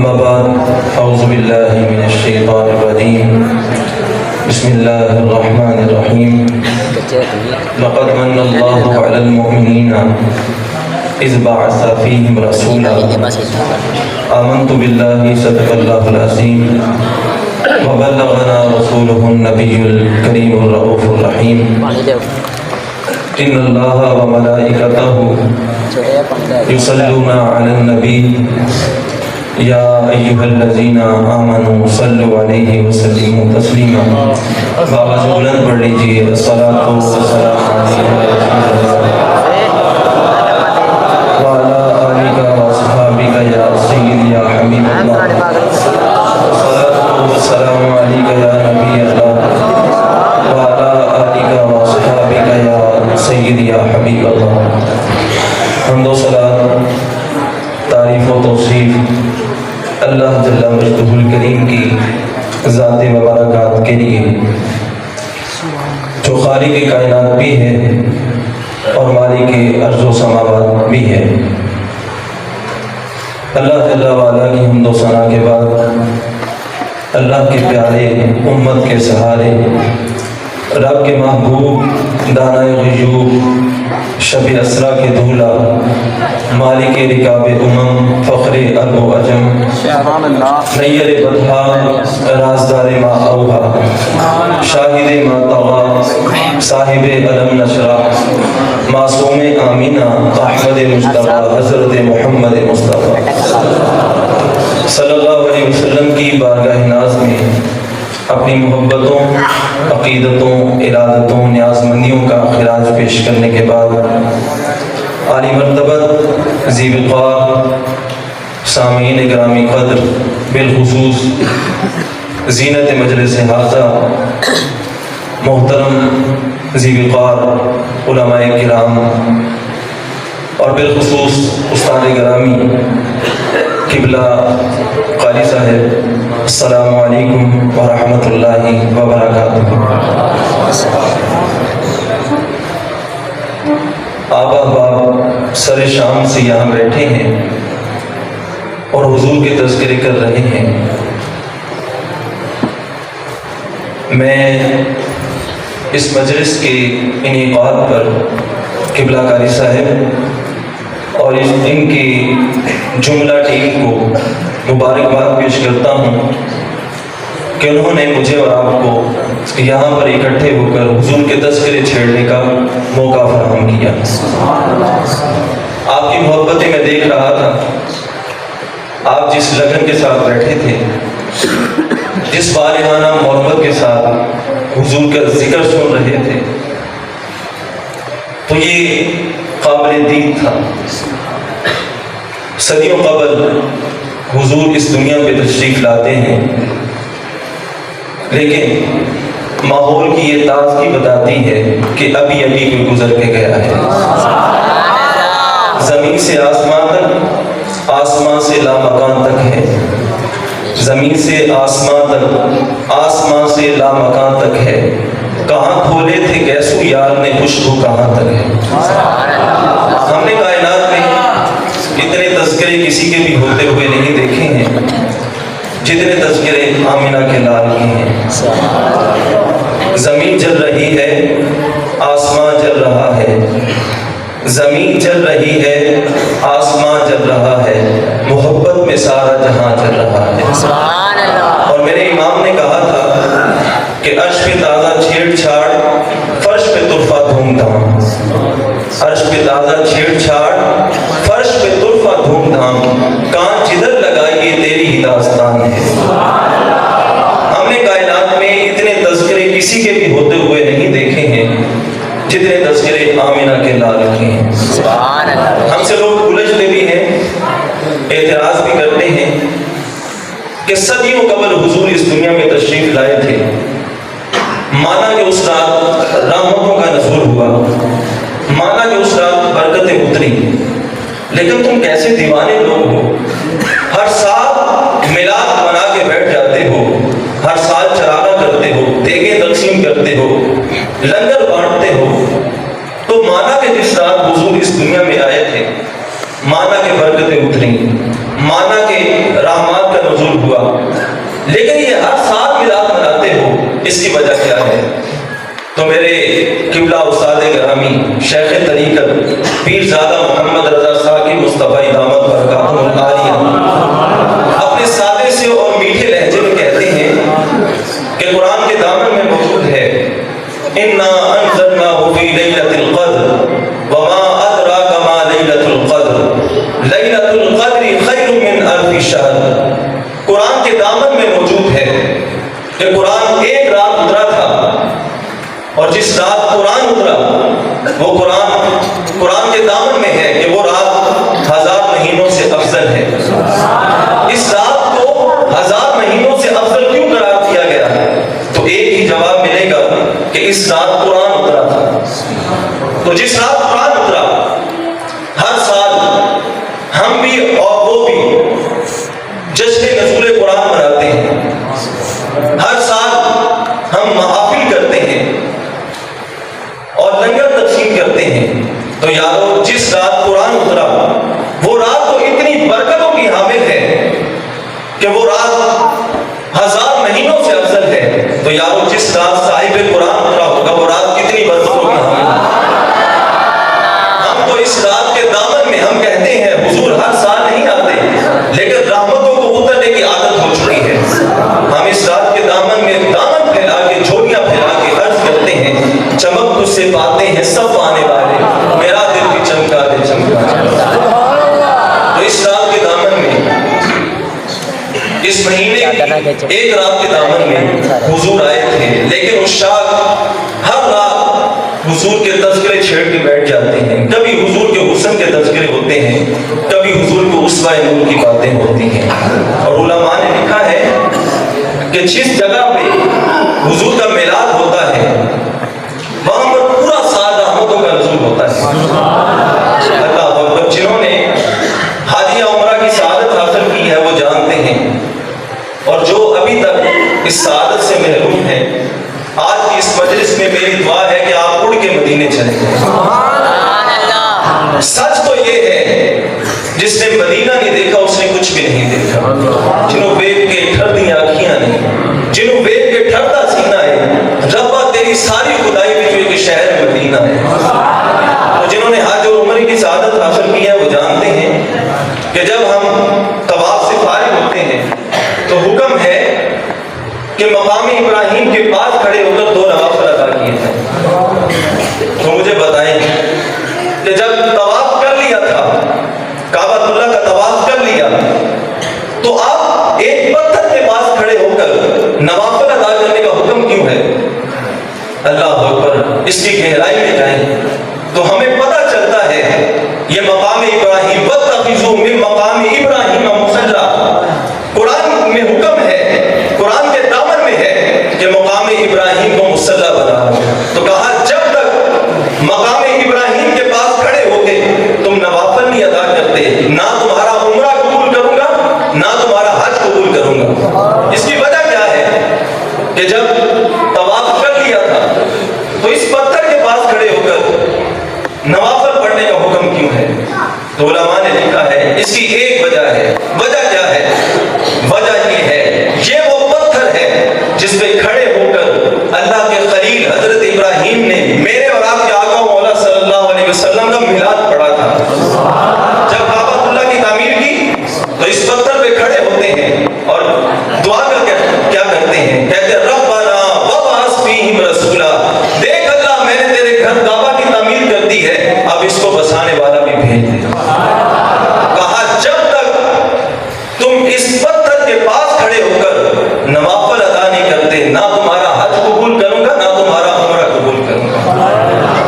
أما بعد أعوذ بالله من الشيطان الرجيم بسم الله الرحمن الرحيم لقد من الله على المؤمنين إذ بعث فيهم رسولا آمنت بالله صدق الله العظيم وبلغنا رسوله النبي الكريم الرؤوف الرحيم إن الله وملائكته يصلون على النبي يا أيها الذين آمنوا صلوا عليه وسلموا تسليما آواز بلند پڑھ لیجیے الصلاۃ والسلام وعلى آلك وأصحابك يا سيدي يا حبيب الله الصلاۃ والسلام عليك يا نبي الله وعلى آلك وأصحابك يا سيدي يا حبيب الله حمد و صلاۃ تعریف و توصیف اللہ جل مجدہ الکریم کی ذات مبارکات کے لیے جو خالق کائنات بھی ہے اور مالک ارض و سماوات بھی ہے۔ اللہ جل وعلا کی حمد و ثنا کے بعد اللہ کے پیارے امت کے سہارے رب کے محبوب دانائے غیوب شب اسرا کے دھولا مالک رکاب فخر ارب و عجم نیر بدھا رازدار ما اوہا شاہد ما طغا صاحب علم نشرا معصوم آمینہ احمد مجتبی حضرت محمد مصطفیٰ صلی اللہ علیہ وسلم کی بارگاہ ناز میں اپنی محبتوں، عقیدتوں، ارادتوں، نیاز مندیوں کا خراج پیش کرنے کے بعد عالی مرتبت ذی وقار سامعین گرامی قدر بالخصوص زینت مجلس ھذا محترم ذی وقار علماء کرام اور بالخصوص استاد گرامی قبلہ قاری صاحب السلام علیکم ورحمۃ اللہ وبرکاتہ۔ آپ احباب سر شام سے یہاں بیٹھے ہیں اور حضور کے تذکرے کر رہے ہیں۔ میں اس مجلس کے انعقاد پر قبلہ قاری صاحب اور ان کی جملہ ٹیم کو مبارکباد پیش کرتا ہوں کہ انہوں نے مجھے اور آپ کو یہاں پر اکٹھے ہو کر حضور کے تذکرے چھیڑنے کا موقع فراہم کیا۔ آپ کی محبتیں میں دیکھ رہا تھا، آپ جس لگن کے ساتھ بیٹھے تھے، جس فارغانہ محبت کے ساتھ حضور کا ذکر سن رہے تھے، تو یہ قابل دید تھا۔ صدیوں قبل حضور اس دنیا پہ تشریف لاتے ہیں، لیکن ماحول کی یہ تازگی بتاتی ہے کہ ابھی ابھی کوئی گزر کے گیا ہے۔ زمین سے آسمان تک، آسمان سے لامکان تک ہے، زمین سے آسمان تک، آسمان سے لامکان تک ہے، کہاں کھولے تھے کیسو یار نے خوشبو کہاں تک ہے۔ ہم نے کائنات میں اتنے تذکرے کسی کے بھی ہوتے ہوئے نہیں دیکھے ہیں جتنے تذکرے آمنہ کے لال کے ہیں۔ زمین جل رہی ہے، آسمان جل رہا ہے، زمین جل رہی ہے، آسمان جل رہا ہے، محبت میں سارا جہاں جل رہا ہے۔ اور میرے امام نے کہا تھا کہ عرش پہ تازہ چھیڑ چھاڑ، فرش پہ طرفہ دھوم دھام، عرش پہ تازہ چھیڑ چھاڑ، فرش پہ طرفہ دھوم دھام، کان جدھر لگائیے تیری ہی داستان ہے۔ ہم نے کائنات میں اتنے تذکرے کسی کے بھی ہوتے ہوئے نہیں دیکھے ہیں جتنے تذکرے آمنہ کے لال کے ہیں۔ ہم سے لوگ الجھتے بھی ہیں، اعتراض بھی کرتے ہیں کہ صدیوں قبل حضور اس دنیا میں تشریف لائے تھے، مانا کہ اس رات رحمتوں کا نزول ہوا، مانا کہ اس رات برکتیں اتری، لیکن تم کیسے دیوانے لوگ ہو، ہر سال میلاد بنا کے بیٹھ جاتے ہو، ہر سال چرارہ کرتے ہو، دیگیں تقسیم کرتے ہو، لنگر بانٹتے ہو، تو مانا کہ جس رات حضور اس دنیا میں آئے تھے، مانا کہ برکتیں اتری، مانا کہ رحمات کا شیخ طریقت پیرزادہ محمد رضا ساقی مصطفی دامت برکاتہ العالیہ اپنے سادے سے اور میٹھے لہجے میں کہتے ہیں کہ قرآن کے دامن میں موجود ہے اِنَّا أَنزَلْنَاهُ فِي لَيْلَةِ الْقَدْرِ وَمَا أَدْرَاكَ مَا لَيْلَةُ الْقَدْرِ لَيْلَةُ الْقَدْرِ خَيْرٌ مِّنْ أَلْفِ شَهْرٍ۔ قرآن کے دامن میں موجود ہے کہ قرآن ایک رات اترا تھا، اور جس رات قرآن اترا وہ قرآن کے دامن میں ہے کہ وہ رات 1000 مہینوں سے افضل ہے۔ اس رات کو 1000 مہینوں سے افضل کیوں قرار دیا گیا؟ تو ایک ہی جواب ملے گا کہ اس رات قرآن اترا تھا۔ تو جس رات قرآن اترا، ہر سال ہم بھی اور وہ بھی جشن نزول قرآن مناتے ہیں، ہر سال ہم محافل کرتے ہیں اور لنگر تقسیم کرتے ہیں۔ تو یارو جس رات قرآن اترا وہ رات تو اتنی برکتوں کی حامل ہے کہ وہ رات 1000 مہینوں سے افضل ہے۔ تو یارو جس رات صاحب قرآن اترا ہوگا وہ رات کتنی برکتوں کی حامل ہے۔ ہم تو اس رات کے دامن میں ہم کہتے ہیں حضور ہر سال نہیں آتے، لیکن رحمتوں کو اترنے کی عادت ہو چکی ہے۔ ہم اس رات کے دامن میں دامن پھیلا کے جھولیاں پھیلا کے عرض کرتے ہیں چمک تجھ سے پاتے ہیں سب آنے والے، میرا دل بھی چمکا دے چمکا دے۔ تو اس رات کے دامن میں، اس مہینے کی ایک رات کے دامن میں حضور آئے تھے، لیکن عشاق ہر رات حضور کے تذکرے چھیڑ کے بیٹھ جاتے ہیں۔ کبھی حضور کے حسن کے تذکرے ہوتے ہیں، کبھی حضور کو اسوہ نور کی باتیں ہوتی ہیں۔ اور علماء نے لکھا ہے کہ جس جگہ پہ حضور کا میلاد ہوتا ہے وہاں پر پورا سال رحمتوں کا نزول ہوتا ہے۔ اللہ اکبر۔ جنہوں نے حاجیہ عمرہ کی سعادت حاصل کی ہے وہ جانتے ہیں، اور جو ابھی تک اس سعادت سے محروم ہیں، آج کی اس مجلس میں میری دعا ہے کہ آپ اڑ کے مدینے چلیں گے۔ سچ تو یہ ہے جس نے مدینہ نہیں دیکھا اس نے کچھ بھی نہیں دیکھا۔ جنہوں بیگ کے ٹھردی آنکھیاں نہیں، جنہوں بیگ کے ٹھردا سینہ ہے، ربا تیری ساری خدائی میں جو ایک شہر مدینہ ہے۔ تو جنہوں نے حج اور عمرے کی سعادت حاصل کی ہے وہ جانتے ہیں کہ جب ہم طواف سے فارغ ہوتے ہیں تو حکم ہے کہ مقام ابراہیم کے پاس کھڑے ہو کر 2 نوافل ادا کیے ہیں۔ تو مجھے بتائیں کہ جب طواف کر لیا تھا، کعبۃ اللہ کا طواف کر لیا، تو آپ ایک پتھر کے پاس کھڑے ہو کر نوافل ادا کرنے کا حکم کیوں ہے؟ اللہ اکبر۔ اس کی گہرائی میں جائیں تو ہمیں پتہ چلتا ہے یہ مقام ابراہیم واتخذوا من مقام ابراہیم مصلی، قرآن میں حکم ہے، قرآن کے دامن میں ہے کہ مقام ابراہیم کو مصلی بناؤ۔ تو کہا جب تک مقام ابراہیم کے پاس کھڑے ہو کے تم نوافل نہیں ادا کرتے، نہ تمہارا عمرہ قبول کروں گا نہ تمہارا حج قبول کروں گا۔ اس کی وجہ کیا ہے کہ جب طواف کر لیا تھا تو اس پتھر کے پاس کھڑے ہو کر نوافل پڑھنے کا حکم کیوں ہے؟ تو علماء نے لکھا ہے اس کی ایک وجہ ہے۔ وجہ کیا ہے؟ وجہ یہ ہے یہ وہ پتھر ہے جس پہ کھڑے ہو کر اللہ کے خلیل حضرت ابراہیم نے میرے اور آپ کے آقا مولا صلی اللہ علیہ وسلم کا میلاد پڑھا تھا۔ جب کعبۃ اللہ کی تعمیر کی تو اس پتھر پہ کھڑے ہوتے ہیں اور دعا کر کے کیا کرتے ہیں؟ کہتے ہیں ربنا وابعث فیہم رسولا، دیکھ اللہ میں نے تیرے گھر کعبہ کی تعمیر کر دی ہے، اب اس کو بسانے والا بھی بھیج دے۔ کہا جب تک تم اس پتھر کے پاس کھڑے ہو کر نوافل ادا نہیں کرتے، نہ تمہارا حج قبول کروں گا نہ تمہارا عمرہ قبول کروں گا۔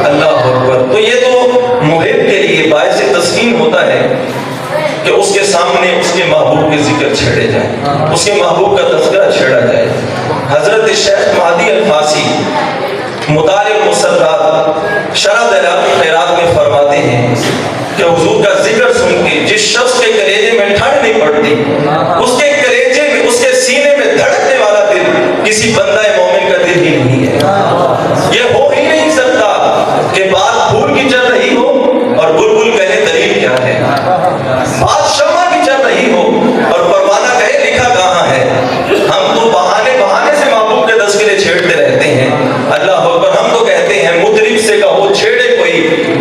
اللہ اکبر۔ تو یہ تو محب کے لیے باعث تسکین ہوتا ہے کہ اس کے سامنے اس کے محبوب کے ذکر چھیڑے جائیں، اس کے محبوب کا تذکرہ چھیڑا جائے۔ حضرت شیخ مہدی الفاسی مطالع المسرات شرح دلائل الخیرات میں فرماتے ہیں کہ حضور کا ذکر سن کے جس شخص کے کلیجے میں ٹھنڈ نہیں پڑتی، اس کے کلیجے میں، اس کے سینے میں دھڑکنے والا دل کسی بندہ مومن کا دل ہی نہیں ہے۔ یہ ہو ہی نہیں سکتا کہ بات پھول کی چل رہی ہو اور بلبل کہے دلیل کیا ہے، بات شمع کی چل رہی ہو اور پروانہ کہے لکھا کہاں ہے۔ ہم تو بہانے بہانے سے محبوب کے تذکرے چھیڑتے رہتے ہیں۔ اللہ اکبر۔ ہم تو کہتے ہیں مطرب سے کہو چھیڑے کوئی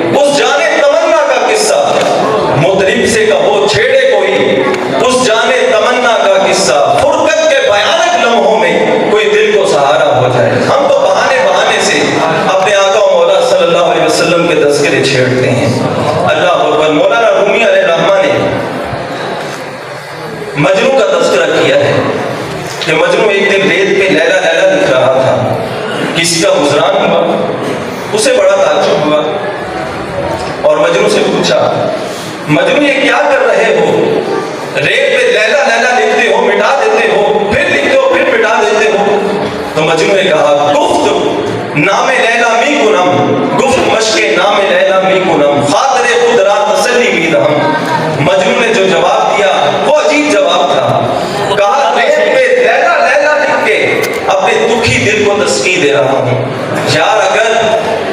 کسی کا گزران ہوا، اسے بڑا تعجب ہوا اور مجنوں سے پوچھا، مجنوں یہ کیا کر رہے ہو؟ ریت پہ لیلا لیلا لکھتے ہو، مٹا دیتے ہو، پھر لکھتے ہو، پھر مٹا دیتے ہو۔ تو مجنوں نے کہا، گفت نام لیلا می کنم، گفت مشق نام لیلا می کنم، خاطر خود را تسلی می دہم۔ مجنوں نے جو جواب دیا وہ عجیب جواب تھا، کہا ریت پہ لیلا لیلا لکھ کے اپنے دکھی دل کو تسکی دے رہا ہوں۔ یار اگر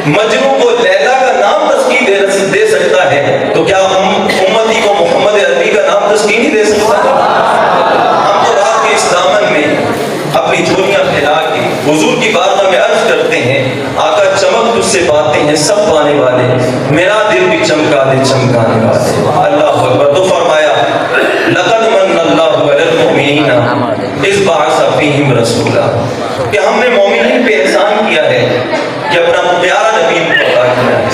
مجنوں کو لیلا کا نام تسکی دے سکتا ہے تو کیا امتی کو محمد عربی کا نام تسکی نہیں دے سکتا؟ ہم تو رات کے اس دامن میں اپنی جھولیاں پھیلا کے حضور کی بارگاہ میں عرض کرتے ہیں، آقا چمک تجھ سے باتیں ہیں سب پانے والے، میرا دل بھی چمکا دے چمکانے والے۔ اللہ اکبر۔ تو فرمایا، لقد من اللہ علی المؤمنین اذ بعث فیہم رسولا، کہ ہم نے مومنین پہ احسان کیا ہے کہ اپنا پیارا نبی کو عطا کیا ہے۔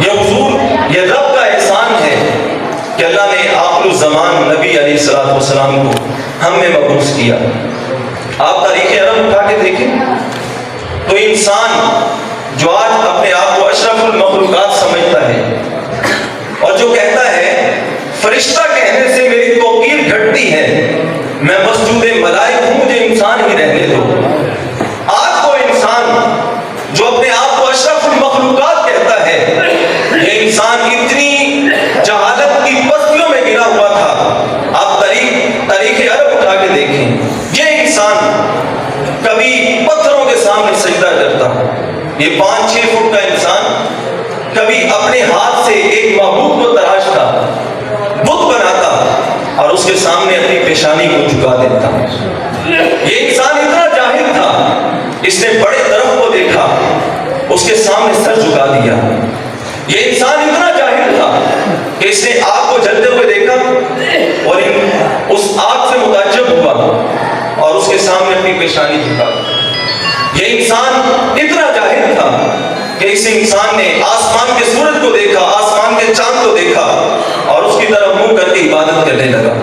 یہ حضور، یہ رب کا احسان ہے کہ اللہ نے آخر الزمان نبی علیہ السلام کو ہم میں مبعوث کیا۔ آپ تاریخ عرب اٹھا کے دیکھیں تو انسان جو آج اپنے آپ کو اشرف المخلوقات سمجھتا ہے اور جو کہتا ہے فرشتہ کہنے سے میری توقیر گھٹتی ہے، میں مسجود ملائک ہوں، مجھے انسان ہی رہنے دو۔ آج وہ انسان جو اپنے آپ کو اشرف المخلوقات کہتا ہے، یہ انسان اتنی جہالت کی پستیوں میں گرا ہوا تھا۔ آپ تاریخ عرب اٹھا کے دیکھیں، یہ انسان کبھی پتھروں کے سامنے سجدہ کرتا، یہ 5-6 فٹ کا انسان کبھی اپنے ہاتھ سے ایک معبود کو تراشتا، بت بناتا اور اس کے سامنے اپنی پیشانی کو جھکا دیتا۔ یہ انسان اتنا جاہل تھا، اس نے بڑے درخت کو دیکھا، اس کے سامنے سر جھکا دیا۔ یہ انسان اتنا جاہل تھا کہ اس نے آگ کو جلتے ہوئے دیکھا اور اس آگ سے متعجب ہوا اور اس کے سامنے اپنی پیشانی جھکا۔ یہ انسان اتنا جاہل تھا کہ اس انسان نے آسمان کے سورج کو دیکھا، آسمان کے چاند کو دیکھا اور اس کی طرف منہ کر کے عبادت کرنے لگا۔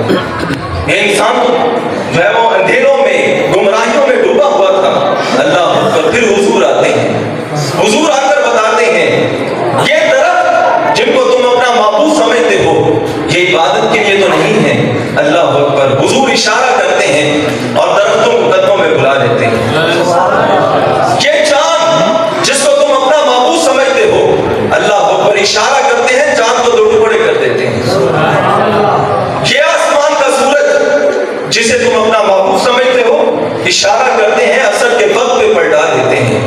یہ انسان جو ہے وہ اندھیروں میں، گمراہیوں میں ڈوبا ہوا تھا۔ اللہ اکبر۔ پھر حضور آتے ہیں، حضور آ کر بتاتے ہیں، یہ درخت جن کو تم اپنا معبود سمجھتے ہو، یہ عبادت کے لیے تو نہیں ہے۔ اللہ اکبر۔ حضور اشارہ کرتے ہیں اور درختوں کو قدموں میں بلا لیتے ہیں۔ یہ چاند جس کو تم اپنا معبود سمجھتے ہو، اللہ اکبر، اشارہ کرتے ہیں، چاند کو 2 ٹکڑے کر دیتے ہیں۔ یہ آسمان کا سورج جسے تم اپنا معبود سمجھتے ہو، اشارہ کرتے ہیں، اثر کے وقت پہ پلٹا دیتے ہیں۔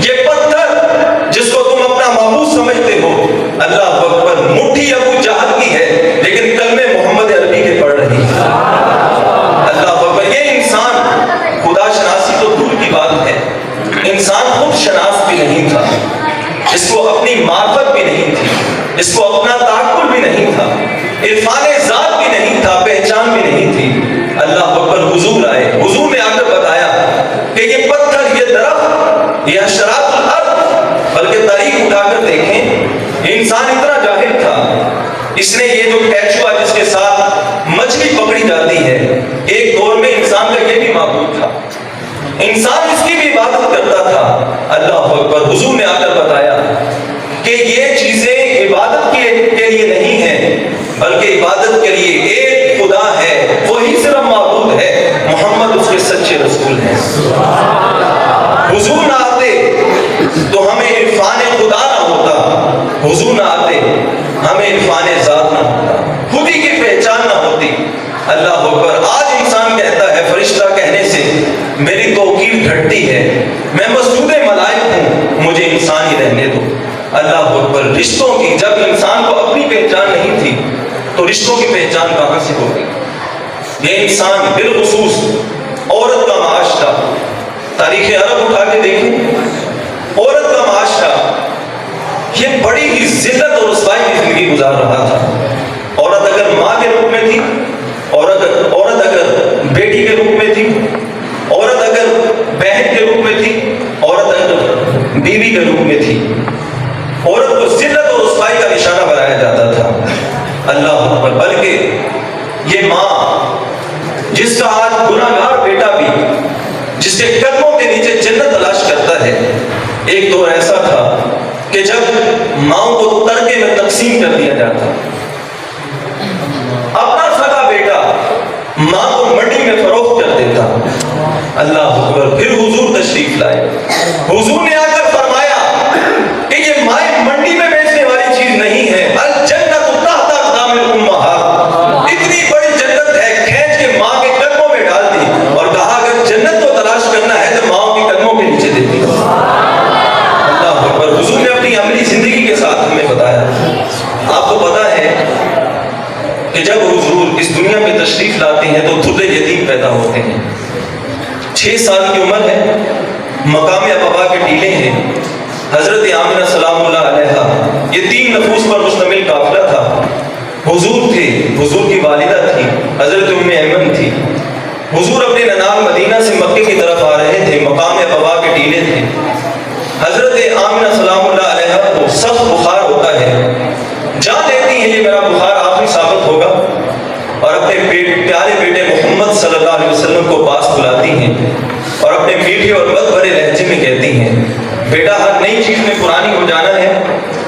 یہ پتھر جس کو تم اپنا معبود سمجھتے ہو، اللہ اکبر، مٹھی ابو جہل کی ہے لیکن کلمے محمد عربی کے پڑھ رہی ہے۔ اللہ اکبر۔ یہ انسان خدا شناسی تو دور کی بات ہے، انسان خود شناس بھی نہیں تھا، اس کو اپنی معرفت بھی نہیں تھی، اس کو اپنا تعقل بھی نہیں تھا، عرفان ذات بھی نہیں تھا، پہچان بھی نہیں تھی۔ اللہ اکبر۔ حضور آئے، حضور نے آ کر بتایا کہ یہ پتھر، یہ درخت، یہ حشرات الارض، بلکہ تاریخ اٹھا کر دیکھیں، انسان اتنا جاہل تھا، اس نے یہ جو کیچوا جس کے ساتھ مچھلی پکڑی جاتی ہے، ایک دور میں انسان کا یہ بھی معبود تھا، انسان اس کی بھی عبادت کرتا تھا۔ اللہ اکبر۔ حضور نے آ کر بتایا کہ یہ چیزیں عبادت کے لیے نہیں ہیں، بلکہ عبادت کے لیے ایک خدا ہے، وہی صرف معبود ہے، محمد اس کے سچے رسول ہیں۔ حضور نہ آتے تو ہمیں عرفان خدا نہ ہوتا، حضور نہ آتے ہمیں عرفان ذات نہ ہوتا، خود ہی کی پہچان نہ ہوتی۔ اللہ اکبر۔ آج انسان کہتا ہے فرشتہ کہنے سے میری توقیر گھٹتی ہے، میں مسجود ملائک ہوں، مجھے انسان ہی رہنے دو۔ اللہ اکبر۔ رشتوں کی، جب انسان کو اپنی پہچان نہیں تھی تو رشتوں کی پہچان کہاں سے ہوگی؟ یہ انسان بالخصوص عورت کا معاشرہ، تاریخ عرب اٹھا کے دیکھیں، عورت کا معاشرہ یہ بڑی ہی ذلت اور رسوائی کی زندگی گزار رہا تھا۔ عورت اگر ماں کے روپ میں تھی، عورت اگر بیٹی کے روپ میں تھی، عورت اگر بہن کے روپ میں تھی، عورت اگر بیوی کے روپ میں تھی، عورت کو ذلت اور رسوائی کا نشانہ بنایا جاتا تھا۔ اللہ اکبر۔ بلکہ یہ ماں جس کا آج گناہگار بیٹا بھی جس کے قدموں کے نیچے جنت تلاش کرتا ایک دور ایسا تھا کہ جب ماؤں کو ترکے میں تقسیم کر دیا جاتا، اپنا سگا بیٹا ماں کو منڈی میں فروخت کر دیتا۔ اللہ اکبر۔ پھر حضور تشریف لائے، حضور نے آ کر فرمایا کہ یہ مائیں منڈی میں بیچنے والی چیز نہیں ہے، الجنت تحت اقدام الامہات، اتنی بڑی جنت ہے، کھینچ کے ماں کے قدموں میں ڈال دی اور کہا اگر جنت کو تلاش کرنا ہے تو ماں کے قدموں کے نیچے دیتی۔ اللہ اکبر۔ حضور نے اپنی عملی زندگی کے ساتھ ہمیں بتایا۔ آپ کو پتا ہے کہ جب حضور اس دنیا میں تشریف لاتے ہیں تو دھلے یتیم پیدا ہوتے ہیں۔ 6 سال کی عمر ہے، مقام ابوا کے ٹیلے ہیں، حضرت آمنہ سلام اللہ علیہا، یہ 3 نفوس پر مشتمل قافلہ تھا۔ حضور تھے، حضور کی والدہ تھی حضرت ام ایمن تھی۔ حضور اپنے ننال مدینہ سے مکے کی طرف آ رہے تھے، مقام ابوا کے ٹیلے تھے۔ حضرت آمنہ سلام اللہ علیہا کو سخت بخار ہوتا ہے، جان لیتی ہیں یہ میرا بخار آخری ثابت ہوگا، اور اپنے پیارے بیٹے محمد صلی اللہ علیہ وسلم کو پاس بلاتی ہیں اور اپنے میٹھے اور بد بھرے لہجے میں کہتی ہیں بیٹا ہر نئی چیز میں پرانی ہو جانا ہے،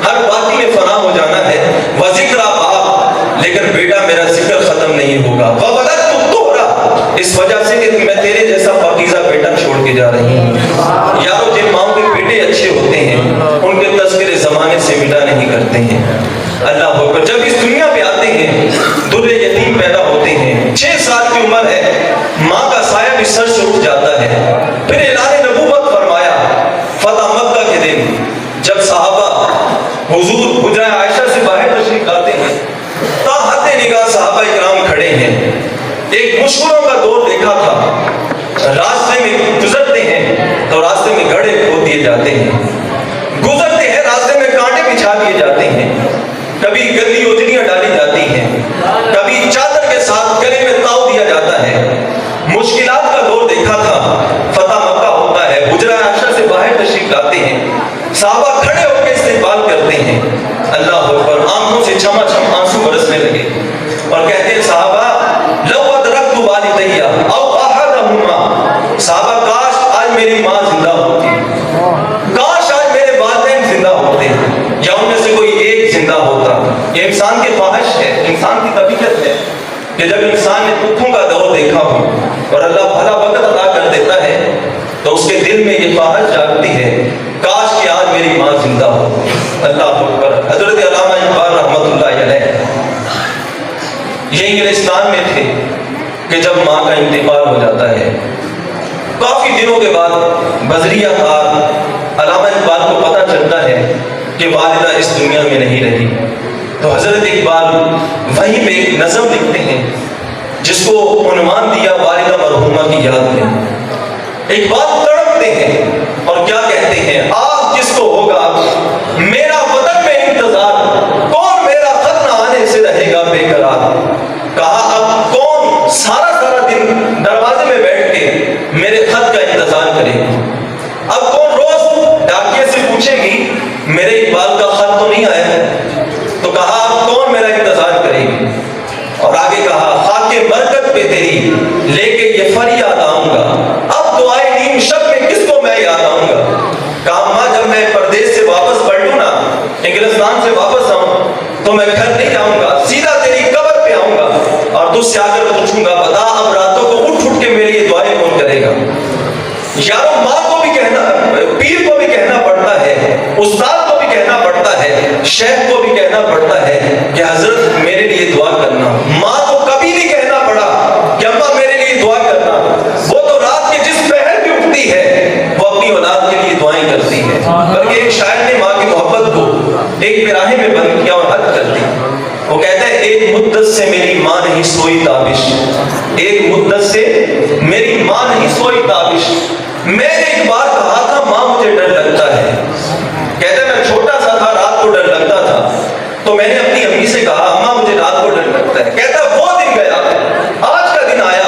ہر باقی میں فنا ہو جانا ہے، وذکر باپ، لیکن بیٹا میرا ذکر ختم نہیں ہوگا، وولدت طہرا، اس وجہ سے کہ میں تیرے جیسا پاکیزہ بیٹا چھوڑ کے جا رہی ہوں۔ یارو جن ماؤں کے بیٹے اچھے ہوتے ہیں ان کے تذکرے زمانے سے مٹا نہیں کرتے ہیں۔ اللہ اکبر۔ جب اس دنیا پہ آتے ہیں دلہے یتیم پیدا ہوتے ہیں، 6 سال کی عمر ہے، ماں کا سایہ بھی سر سے اٹھ جاتا ہے۔ پھر اعلان نبوت فرمایا فتح مکہ کے دن، جب صحابہ حضور حجرہ عائشہ سے باہر تشریف لاتے ہیں، تا حد نگاہ صحابہ اکرام کھڑے ہیں۔ ایک مشکلوں کا دور دیکھا تھا، راستے میں گزرتے ہیں تو راستے میں گڑھے کھود دیے جاتے ہیں، گزرتے ہیں راستے میں کانٹے بچھا دیے جاتے ہیں، کبھی گندی اوجڑیاں ڈالی جاتی ہیں، کبھی چادر کے ساتھ گلے میں تاؤ دیا جاتا ہے۔ مشکلات کا دور دیکھا تھا، فتح مکہ ہوتا ہے، حجرہ عائشہ سے باہر تشریف لاتے ہیں، صحابہ کھڑے ہو کے استقبال کرتے ہیں۔ اللہ اکبر۔ آنکھوں سے چھما چھم آنسو برسنے لگے اور کہتے ہیں صحابہ لو ادرکت والدیہ او احدہما، صحابہ کاش آج میری ماں زندہ ہوتی، کاش آج میرے والدین زندہ ہوتے، یا ان میں سے کوئی ایک زندہ ہوتا۔ یہ انسان کی خواہش ہے، انسان کی طبیعت ہے کہ جب انسان نے دکھوں کا دور دیکھا ہو اور اللہ بھلا وقت عطا کر دیتا ہے تو اس کے دل میں یہ خواہش جاگتی ہے کاش کہ آج میری ماں زندہ ہو۔ اللہ اکبر۔ حضرت علامہ اقبال رحمۃ اللہ علیہ یہ انگلستان میں تھے کہ جب ماں کا انتقال ہو جاتا ہے، کافی دنوں کے بعد بذریعہ کار علامہ اقبال کو پتہ چلتا ہے کہ والدہ اس دنیا میں نہیں رہی، تو حضرت اقبال وہیں پہ ایک نظم لکھتے ہیں جس کو عنوان دیا والدہ مرحومہ کی یاد میں۔ اقبال تڑپتے ہیں اور کیا کہتے ہیں، آج جس کو ہوگا میرا وطن میں انتظار، کون میرا خط نہ آنے سے رہے گا بے قرار، کہا اب کون سارا دن دروازے میں بیٹھ کے میرے خط کا انتظار کرے گی، اب کون روز ڈاکیے سے پوچھے گی میرے اقبال کا خط تو نہیں آیا، تو کہا اب کون میرا انتظار کرے گی، اور آگے کہا خاک برکت پہ تیری لے کے یہ فریاد آؤں گا، اب دعائے نیم شب میں کس کو میں یاد آؤں گا، کہا ماں جب میں پردیس سے واپس پلٹوں نا، انگلستان سے واپس آؤں تو میں گھر نہیں جاؤں گا، سیدھا تیری قبر پہ آؤں گا اور تجھ سے آ کر پوچھوں گا بتا اب راتوں کو اٹھ اٹھ کے میرے لیے دعائیں کون کرے گا۔ یارو ماں کو بھی کہنا، پیر کو بھی کہنا پڑتا ہے، استاد کو بھی کہنا پڑتا ہے، شیخ کو بھی کہنا پڑتا ہے کہ حضرت میرے لیے دعا کرنا۔ ماں کو کبھی نہیں کہنا پڑا کہ اماں میرے لیے دعا کرنا، وہ تو رات کے جس پہر بھی اٹھتی ہے وہ اپنی اولاد کے لیے دعائیں کرتی ہے، بلکہ ایک شاعر نے ماں کی محبت کو ایک پیراہے میں بند کیا اور حد کر دی۔ وہ کہتا ہے ایک مدت سے میری ماں نہیں سوئی تابش، ایک مدت سے میری ماں نہیں سوئی تابش، میں نے ایک بار کہا تھا ماں مجھے ڈر لگتا ہے، کہتا ہے میں چھوٹا سا تھا رات کو ڈر لگتا تھا تو میں نے اپنی امی سے کہا اماں مجھے رات کو ڈر لگتا ہے، کہتا ہے وہ دن گیا آج کا دن آیا،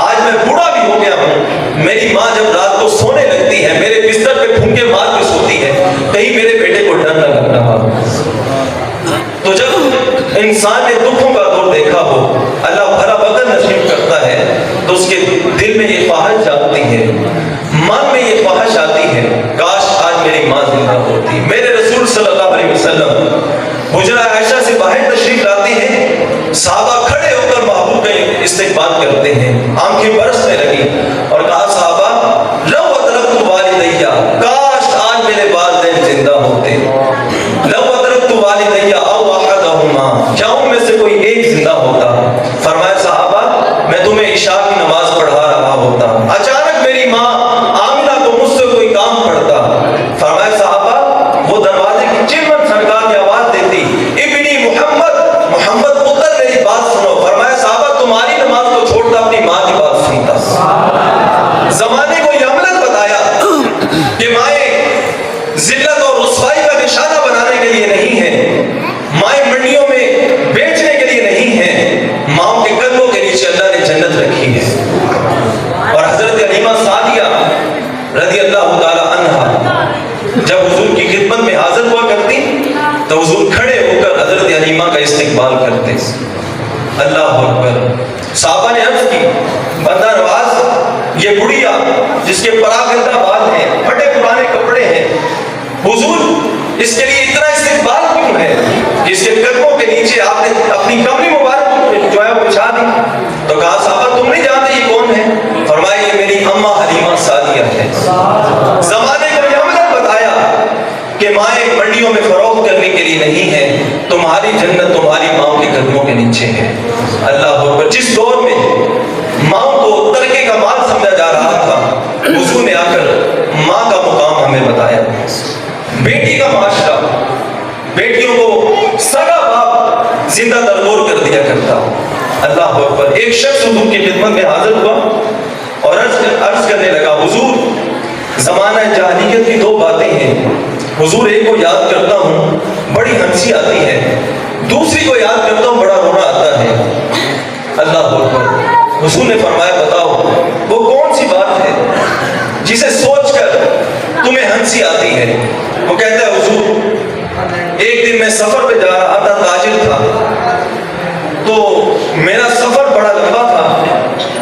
آج میں بوڑھا بھی ہو گیا ہوں، میری ماں جب رات کو سونے لگتی ہے میرے بستر پہ پھونکے مار کے سوتی ہے کہیں میرے بیٹے کو ڈر نہ لگ رہا۔ تو جب انسان نے دکھوں کا دور دیکھا ہو، اللہ بھلا وقت نصیب کرتا ہے تو اس کے دل میں یہ خواہش جاگتی ہے، من میں یہ خواہش آتی ہے کاش کرتے. اللہ اکبر. صحابہ نے عرض کی بندہ نواز یہ بڑھیا جس کے پراگندہ بال ہیں, پھٹے پرانے کپڑے ہیں, حضور اس کے لیے اتنا استقبال کیوں ہے کہ اس کے قدموں کے نیچے آپ نے اپنی کمری مبارک جو ہے وہ بچھا دی؟ تو کہا صحابہ تم نہیں جانتے یہ کون ہے؟ فرمایا یہ میری اماں حلیمہ سعدیہ ہے. زمانے کو یہ عملاً بتایا کہ مائیں منڈیوں میں فروخت کرنے کے لیے نہیں ہے, تمہاری جنت تمہاری ماں کے قدموں کے نیچے ہے. اللہ اکبر. جس دور میں ماں کو ترکے کا مال سمجھا جا رہا تھا, حضور نے آ کر ماں کا مقام ہمیں بتایا. بیٹی کا معاشرہ, بیٹیوں کو سگا باپ زندہ تردور کر دیا کرتا. اللہ اکبر. ایک شخص حضور کی خدمت میں حاضر ہوا اور عرض کرنے لگا حضور زمانہ جاہلیت کی دو باتیں ہیں, حضور ایک کو یاد کرتا ہوں بڑی ہنسی آتی ہے, دوسری کو یاد کرتا ہوں بڑا رونا آتا ہے. اللہ اکبر. حضور نے فرمایا بتاؤ وہ کون سی بات ہے جسے سوچ کر تمہیں ہنسی آتی ہے؟ وہ کہتا ہے حضور ایک دن میں سفر پہ جا رہا تھا, تاجر تھا, تو میرا سفر بڑا لمبا تھا.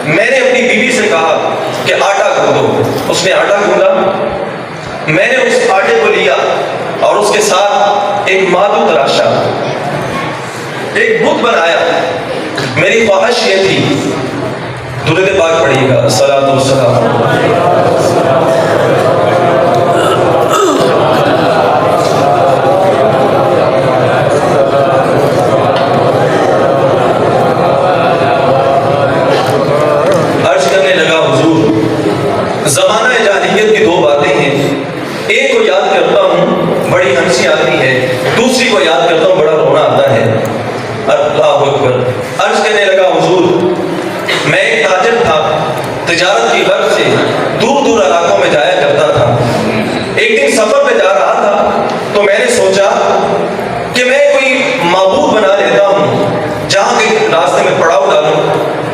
میں نے اپنی بیوی سے کہا کہ آٹا گوندو, اس نے آٹا گوندا. میں نے اس آٹے کو لیا اور اس کے ساتھ ایک مادو تراشا, ایک بت بنایا. میری خواہش یہ تھی, درود پاک پڑھیے گا, الصلاۃ والسلام. عرض کرنے لگا حضور زمانہ جاہلیت کی دو باتیں ہیں, ایک کو یاد کرتا ہوں بڑی ہنسی آتی ہے, دوسری کو یاد کرتا ہوں بڑا رونا آتا ہے. اللہ اکبر. عرض کرنے لگا حضور میں ایک تاجر تھا, تجارت کی غرض سے دور دور علاقوں میں جایا کرتا تھا. ایک دن سفر پہ جا رہا تھا تو میں نے سوچا کہ میں کوئی معبود بنا لیتا ہوں, جہاں کہیں راستے میں پڑاؤ ڈالوں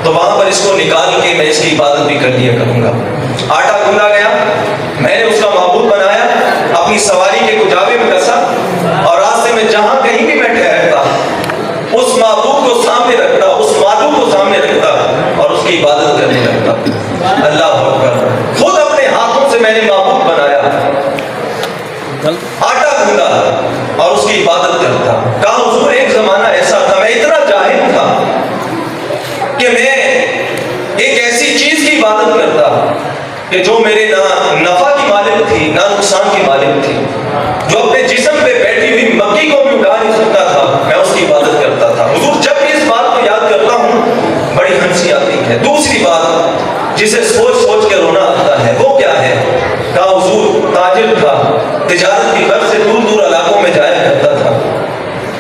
تو وہاں پر اس کو نکال کے میں اس کی عبادت بھی کر لیا کروں گا. آٹا گوندا گیا, میں نے اس کا معبود بنایا, اپنی سواری کے کجاوے میں کسا اور راستے میں جہاں کہیں بھی میں ٹھہرتا اس معبود کو سامنے رکھتا, اس معبود کو سامنے رکھتا اور اس کی عبادت کرنے لگتا. اللہ اکبر. خود اپنے ہاتھوں سے میں نے معبود بنایا, آٹا گوندا اور اس کی عبادت کرتا. کہا حضور ایک زمانہ ایسا تھا, میں اتنا جاہل تھا کہ میں ایک ایسی چیز کی عبادت کرتا کہ جو میرے نہ نفع کی مالک تھی نہ نقصان کی مالک تھی, جو اپنے جسم پہ بیٹھی ہوئی مکھی کو بھی اٹھا نہیں سکتا تھا, میں اس کی عبادت کرتا تھا. حضور جب بھی اس بات کو یاد کرتا ہوں بڑی ہنسی آتی ہے. دوسری بات جسے سوچ سوچ کے رونا آتا ہے وہ کیا ہے؟ کہا حضور تاجر تھا, تجارت کی غرض سے دور دور علاقوں میں جایا کرتا تھا.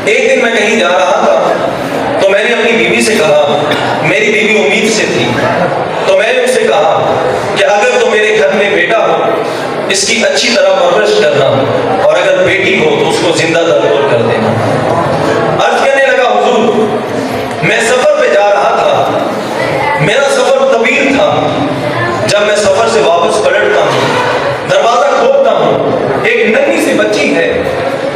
ایک دن میں کہیں جا رہا تھا تو میں نے اپنی بیوی سے کہا, میری بیوی امید سے تھی, تو میں نے اس سے کہا کہ اگر تو میرے گھر میں بیٹا ہو اس کی اچھی طرح پرورش کرنا, اور اگر بیٹی ہو تو اس کو زندہ تردور کر دینا. عرض کرنے لگا حضور میں سفر پہ جا رہا تھا, میرا سفر طویل تھا. جب میں سفر سے واپس پلٹتا ہوں, دروازہ کھولتا ہوں, ایک ننھی سی بچی ہے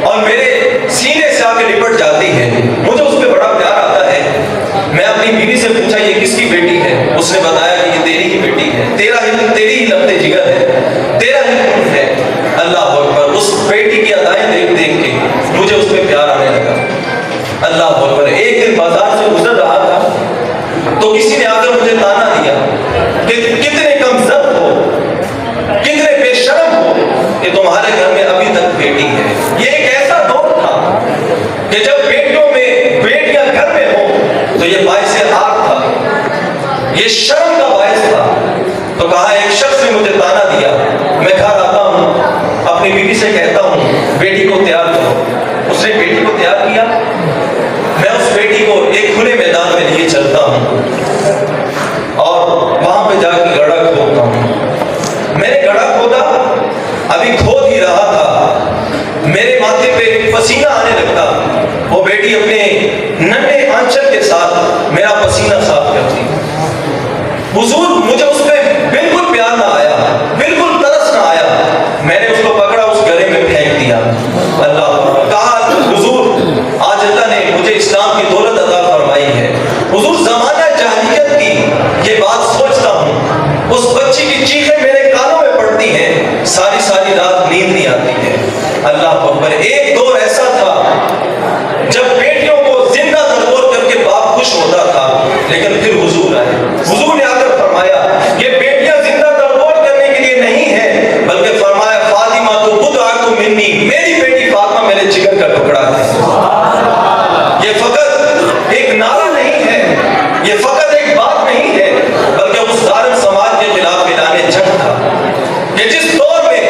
اور میرے سینے سے آ کے لپٹ جاتی ہے. مجھے اس پہ بڑا پیار آتا ہے. میں اپنی بیوی سے پوچھا یہ کس کی بیٹی ہے؟ اس نے بتایا کہ یہ تیری ہی بیٹی ہے, تیری ہی لبتے جگر ہے, تیرا ہی خون ہے. اللہ اکبر. اس بیٹی کی ادائیں دیکھ دیکھ کے مجھے اس پہ پیار آنے لگا. اللہ اکبر. ایک دن بازار سے گزر رہا تھا تو کسی نے آ کر مجھے تانا دیا کہ کتنے کمزور ہو, کتنے بے شرم ہو کہ تمہارے گھر میں ابھی تک بیٹی ہے. یہ ایک ایسا دور تھا کہ جب بیٹیوں میں بیٹیاں گھر میں ہوں تو یہ باعث آگ تھا, یہ شرم کا باعث تھا. تو کہا ایک شخص نے مجھے تانا دیا, میں گھر آتا ہوں اپنی بیوی سے کہتا ہوں بیٹی کو تیار کرو. اس نے بیٹی کو تیار کیا, میں اس بیٹی کو ایک کھلے میدان میں لیے چلتا ہوں اور وہاں پہ جا کے گڑھا کھودتا ہوں. میں نے گڑھا کھودا, ابھی کھود ہی رہا تھا, میرے ماتھے پہ پسینہ آنے لگتا. وہ بیٹی اپنے ننھے آنچل کے ساتھ میرا پسینہ صاف کرتی. حضور مجھے اس پہ بالکل پیار نہ آیا, بالکل ترس نہ آیا. میں نے اس کو پکڑا, اس گڑھے میں پھینک دیا. اللہ کہا حضور آج اللہ نے مجھے اسلام کی دولت عطا اللہ اکبر. ایک دور ایسا تھا جب بیٹیوں کو زندہ درگور کر کے باپ خوش ہوتا تھا، لیکن پھر حضور آئے. حضور نے آ کر فرمایا یہ بیٹیاں زندہ درگور کرنے کے لیے نہیں ہیں، بلکہ فرمایا فاطمہ تو بضعۃ منی، میری بیٹی فاطمہ میرے جگر کا ٹکڑا ہے. یہ فقط ایک نعرہ نہیں ہے، یہ فقط ایک بات نہیں ہے، بلکہ اس ظالم سماج کے خلاف اعلان جنگ تھا کہ جس دور میں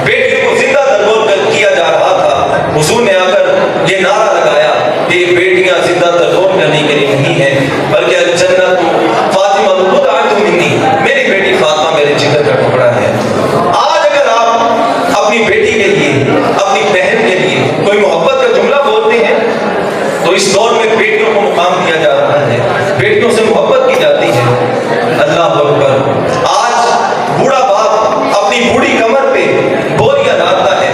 بیٹیوں کو زندہ درگور کیا جا رہا تھا، حضور نے آ کر یہ نعرہ لگایا کہ بیٹیاں زندہ درگور کرنے کے لیے نہیں ہیں، بلکہ جنت فاطمہ بضعۃ منی، میری بیٹی فاطمہ میرے جگر کا ٹکڑا ہے. آج اگر آپ اپنی بیٹی کے لیے، اپنی بہن کے لیے کوئی محبت کا جملہ بولتے ہیں تو اس دور میں بیٹیوں کو مقام دیا جا رہا ہے، بیٹیوں سے محبت کی جاتی ہے. اللہ اکبر. آج بوڑھا باپ اپنی بوڑھی کمر پہ بوریاں ڈالتا ہے،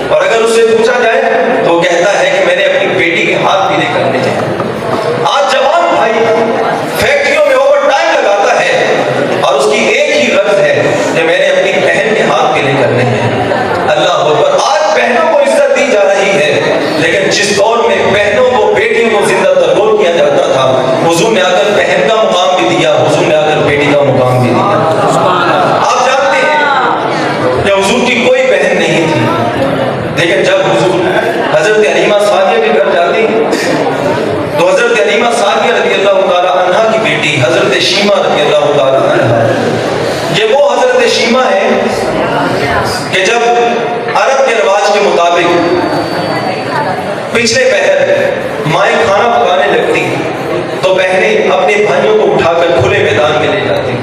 اور اگر اس سے پوچھا جائے تو وہ کہتا ہے کہ میں نے اپنی بیٹی کے ہاتھ پیلے کرنے ہیں. آج جوان بھائی فیکٹریوں میں اوور ٹائم لگاتا ہے اور اس کی ایک ہی غرض ہے کہ میں نے اپنی بہن کے ہاتھ پیلے کرنے ہیں. اللہ اکبر. آج بہنوں کو عزت دی جا رہی ہے، لیکن جس دور میں بہنوں کو، بیٹیوں کو زندہ درگور کیا جاتا تھا، حضور نے آ کر بہن کا مقام بھی دیا، حضور نے آ کر بیٹی کا مقام بھی دیا. آپ جانتے ہیں کہ حضور کی کوئی بہن نہیں تھی، لیکن جب حضور حضرت حلیمہ سعدیہ کے گھر جاتے ہیں تو حضرت حلیمہ سعدیہ رضی اللہ تعالی عنہا کی بیٹی حضرت شیمہ رضی اللہ تعالی عنہا، یہ وہ حضرت شیمہ ہے کہ جب عرب کے رواج کے مطابق پچھلے پہر مائیں کھانا پکانے لگتی تو بہنیں اپنے بھائیوں کو اٹھا کر کھلے میدان میں لے جاتی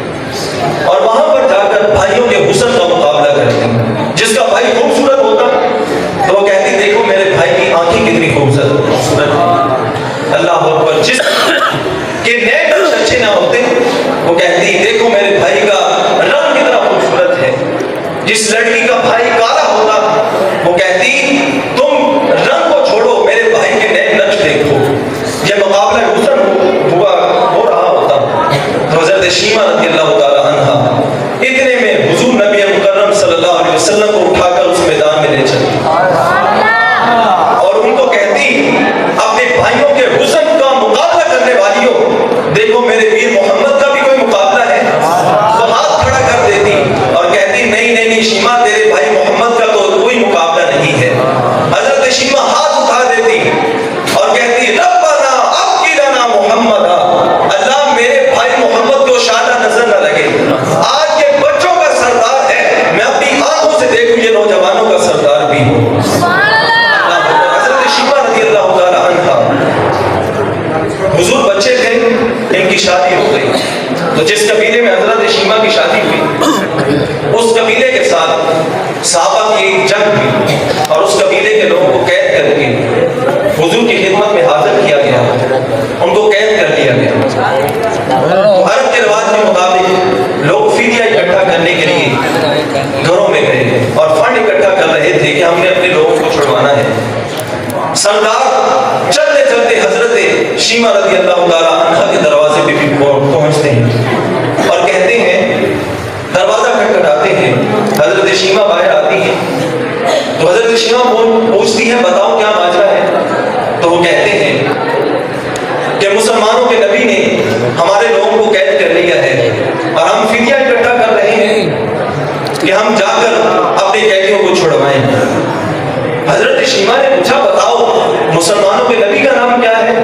اور وہاں پر جا کر بھائیوں کے حسن کا مقابلہ کرتی. جس کا بھائی خوبصورت ہوتا تو وہ کہتی دیکھو میرے بھائی کی آنکھیں کتنی خوبصورت ہیں. اللہ اکبر. جس کے نیک اچھے نہ ہوتے وہ کہتی دیکھو میرے بھائی کا رنگ کتنا خوبصورت ہے. جس لڑکی کا بھائی کالا ہوتا وہ کہتی تم رنگ کو چھوڑو، میرے بھائی کے نیک نقش دیکھو. یہ مقابلہ حسن ہو رہا ہوتا. تو حضرت شیمہ رضی اللہ تعالی عنہا اتنے میں حضور نبی مکرم صلی اللہ علیہ وسلم کو اٹھا کر اس میدان میں لے چلتی اور ان کو کہتی اپنے بھائیوں کے حسن کا مقابلہ کرنے والیوں، دیکھو میرے ویر محمد کا بھی کوئی مقابلہ ہے. تو ہاتھ کھڑا کر دیتی اور کہتی نہیں نہیں نہیں شیمہ، تیرے بھائی محمد کا تو کوئی مقابلہ نہیں ہے. حضرت شیمہ ہاتھ اٹھا دیتی اور کہتی ربنا ابقی لنا محمد، اللہ میرے بھائی محمد کو شادہ نظر نہ لگے. آج یہ بچوں کا سردار ہے، میں اپنی آنکھوں سے دیکھوں یہ نوجوانوں کا سردار بھی ہوں. حضرت شیمہ رضی اللہ تعالی عنہا، حضور بچے تھے، ان کی شادی ہو گئی. تو جس قبیلے میں حضرت شیمہ کی شادی ہوئی اس قبیلے کے ساتھ صحابہ کی ایک جنگ ہوئی اور اس قبیلے کے لوگوں کو قید کر کے حضور کی خدمت میں حاضر کیا گیا، ان کو قید کر لیا گیا. عرب کے رواج کے مطابق لوگ فدیہ اکٹھا کرنے کے لیے گھروں میں گئے اور فنڈ اکٹھا کر رہے تھے کہ ہم نے اپنے لوگوں کو چھڑوانا ہے. سردار چلتے چلتے حضرت شیمہ رضی اللہ تعالی عنہا کے دروازے پہ بھی پہنچتے ہیں اور کہتے ہیں، دروازہ کھٹکھٹاتے ہیں. حضرت شیمہ باہر آتی ہیں تو حضرت شیمہ پوچھتی ہیں بتاؤ کیا ماجرا ہے. تو وہ کہتے ہیں کہ مسلمانوں کے نبی نے ہمارے لوگوں کو قید کر لیا ہے اور ہم فدیہ اکٹھا کر رہے ہیں کہ ہم جا کر اپنے قیدیوں کو چھڑوائیں. حضرت شیمہ نے پوچھا بتاؤ مسلمانوں کے نبی کا نام کیا ہے؟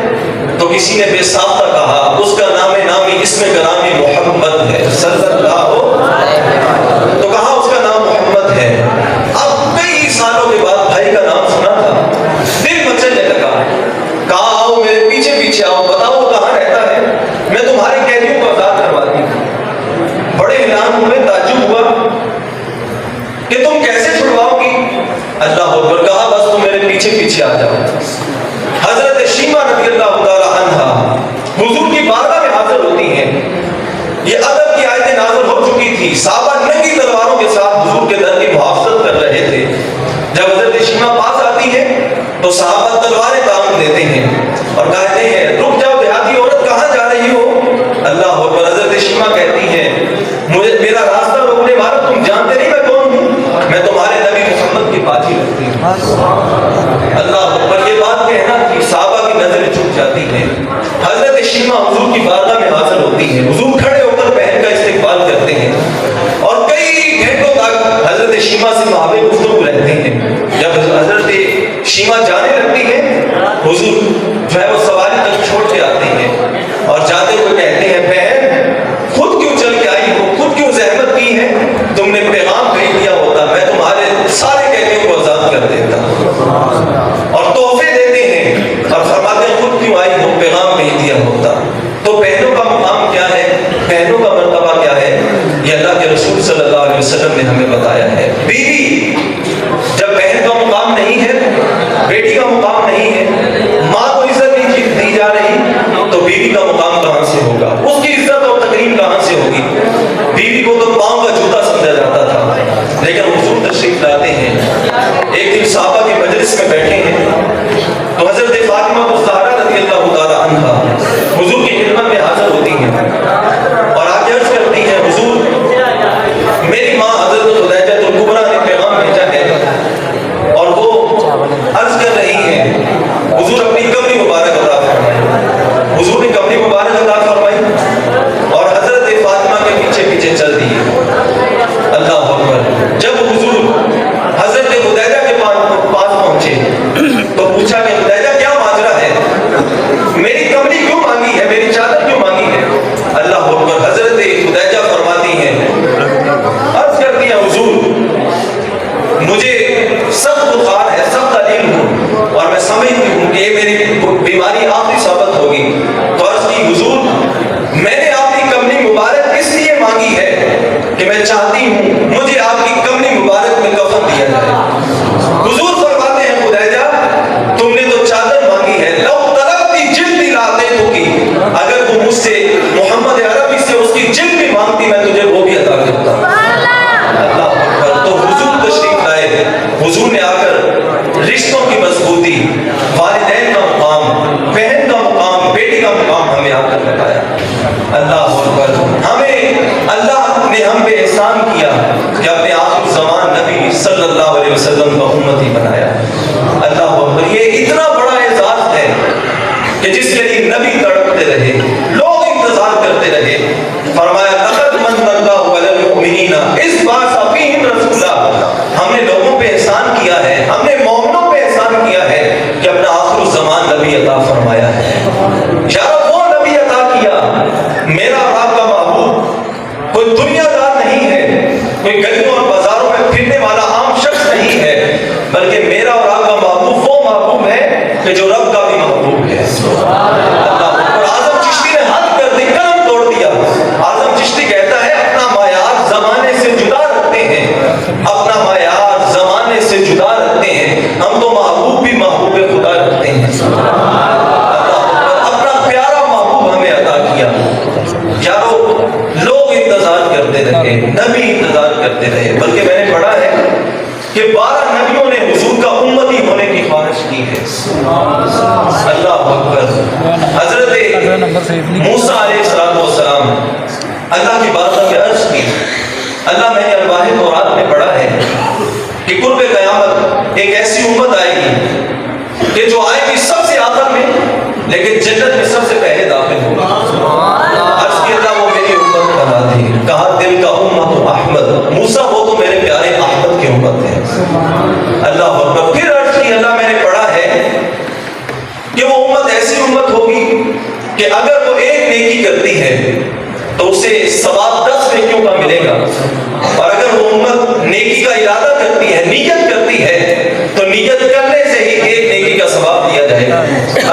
تو کسی نے بے ساختہ کہا اس کا نام نامی اسم گرامی محمد ہے صلی اللہ. تو کہا اس کا نام محمد ہے. اب کئی سالوں کے بعد بھائی کا نام سنا تھا، دل مچلنے لگا. کہا آؤ میرے پیچھے پیچھے آؤ، بتاؤ وہ کہاں رہتا ہے، میں تمہارے قیدیوں کو آزاد کرواتی ہوں. بڑے حیران ہوئے، تعجب ہوا کہ تم کیسے چھڑواؤ گی. اللہ اکبر. کہا بس تم میرے پیچھے پیچھے آ جاؤ. حضرت شیمہ رضی اللہ تعالی عنہا حضور کی بارگاہ میں حاضر ہوتی ہیں. یہ ادب کی آیتیں نازل ہو چکی تھی، صحابہ ننگی تلواروں کے ساتھ حضور کے در کی محافظت کر رہے تھے. جب حضرت شیمہ پاس آتی ہے تو صحابہ تلواریں تام دیتے ہیں اور کہتے ہیں رک جاؤ دیہاتی عورت، کہاں جا رہی ہو. اللہ اکبر. حضرت شیمہ کہتی ہیں مجھے میرا راستہ روکنے والا تم جانتے نہیں میں کون ہوں، میں تمہارے نبی محمد کی بات ہی رکھتی ہوں. میں جھک جاتی ہیں. حضرت شیمہ حضور کی بارگاہ میں حاضر ہوتی ہیں. حضور کھڑے ہو کر بہن کا استقبال کرتے ہیں اور کئی گھنٹوں تک حضرت شیمہ سے محابے گفتگو رہتے ہیں. جب حضرت شیمہ جانے لگتی ہے, حضور جو ہے وہ سواری تک چھوڑ کے آتے ہیں اور جاتے ہوئے کہتے ہیں, بہن خود کیوں چل کے آئی ہو, خود کیوں زحمت کی ہے, تم نے پیغام بھیج دیا ہوتا, میں تمہارے سارے قیدیوں کو آزاد کر دیتا. اور تحفے دیتے ہیں اور فرماتے ہیں خود کیوں آئی ہو, پیغام بھیج دیا ہوتا. تو بہنوں کا مقام کیا ہے, بہنوں کا مرتبہ کیا ہے, یہ اللہ کے رسول صلی اللہ علیہ وسلم نے ہمیں بتایا ہے. بیوی جب بہن کا مقام نہیں ہے, بیٹی کا مقام نہیں ہے, ماں کو عزت نہیں دی جا رہی, تو بیوی کا مقام کہاں سے ہوگا, اس کی عزت اور تکریم کہاں سے ہوگی. بیوی کو تو پاؤں کا جوتا سمجھا جاتا تھا, لیکن حضور تشریف لاتے ہیں. ایک دن صحابہ کے مجلس میں بیٹھے ہیں تو حضرت فاطمہ الزہرا رضی اللہ تعالی عنہا حضور کی خدمت میں حاضر ہوتی ہیں اور آ کے عرض کرتی ہیں, حضور میری ماں حضرت خدیجہ الکبریٰ نے پیغام بھیجا ہے اور وہ عرض کر رہی ہیں, حضور اپنی کمری مبارک عطا فرمائیں. حضور نے کمری مبارک عطا فرمائی اور حضرت فاطمہ کے پیچھے پیچھے چل دیے. اللہ اکبر. جب حضور حضرت خدیجہ کے پاس پہنچے تو پوچھا کہ خدیجہ کیا ماجرا ہے, میری کمری کیوں مانگی ہے, میری چادر کیوں مانگی ہے. اللہ اکبر. حضرت خدیجہ فرماتی ہیں, عرض کرتی ہیں, حضور مجھے سخت بخار ہے, سخت علیم ہوں اور میں سمجھتی ہوں کہ یہ میری بیماری آخری ثابت ہوگی. تو عرض کی, حضور میں نے آپ کی کمری مبارک اس لیے مانگی ہے کہ میں چاہتی ہوں مجھے آپ کی کمری مبارک میں کفن دیا جائے. حضور فرماتے ہیں, خدیجہ تم نے تو چادر مانگی ہے, لو طلبتی جلدی لاتے تو کی, اگر وہ مجھ سے محمد عربی سے اس کی جلد بھی مانگتی میں تجھے وہ بھی عطا کرتا. اللہ اکبر. تو حضور تشریف لائے, حضور نے آ کر رشتوں کی مضبوطی, والدین کا مقام, بہن کا مقام, بیٹی کا مقام ہمیں آ کر بتایا. اللہ اکبر. ہمیں اللہ نے ہم پہ احسان کیا کہ اپنے آخر زمان نبی صلی اللہ علیہ وسلم کا امتی بنایا. اللہ اکبر. یہ اتنا بڑا اعزاز ہے کہ جس کے لیے نبی تڑپتے رہے, لوگ انتظار کرتے رہے. فرمایا, لقد من اللہ علی المؤمنین اذ بعث فیہم رسولا. ہم نے لوگوں پہ احسان کیا ہے, ہم نے مومنوں پہ احسان کیا ہے کہ اپنا آخر الزمان نبی عطا فرمایا ہے. یار وہ نبی عطا کیا, میرا اور آپ کا محبوب کوئی دنیا دار نہیں ہے, کوئی گلیوں اور بازاروں میں پھرنے والا عام شخص نہیں ہے, بلکہ میرا اور آپ کا محبوب وہ محبوب ہے کہ جو رب کا بھی محبوب ہے. اللہ. اور اعظم چشتی نے حد کر دی, قلم توڑ دیا. اعظم چشتی کہتا ہے, اپنا معیار زمانے سے جدا رکھتے ہیں, اپنا معیار زمانے سے جدا رکھتے ہیں, ہم تو محبوب بھی محبوب خدا رکھتے ہیں. اپنا پیارا محبوب ہمیں عطا کیا. یارو لوگ انتظار کرتے رہے, نبی انتظار کرتے رہے, بلکہ میں نے پڑھا ہے کہ 12 نبیوں نے حضور کا امتی ہونے کی خواہش کی ہے. اللہ اکبر. حضرت موسیٰ علیہ السلام اللہ کی بارگاہ میں عرض کی, اللہ میں نے الواح تورات میں پڑھا ہے کہ قرب قیامت ایک ایسی امت آئے گی کہ جو آئے گی سب سے آخر میں, لیکن جنت میں سب سے پہلے داخل ہوگی. عرض کی, اللہ وہ میری امت بنا دی. کہا, دل کا امت احمد. موسیٰ وہ تو میرے پیارے احمد کی امت ہے. اللہ اکبر. پھر عرض کی, اللہ میں نے پڑھا ہے کہ وہ امت ایسی امت ہوگی کہ اگر وہ ایک نیکی کرتی ہے تو اسے ثواب 10 نیکیوں کا ملے گا, اور اگر وہ امت نیکی کا ارادہ کرتی ہے, نیت کرتی ہے, تو نیت کرنے سے ہی ایک نیکی کا ثواب دیا جائے گا.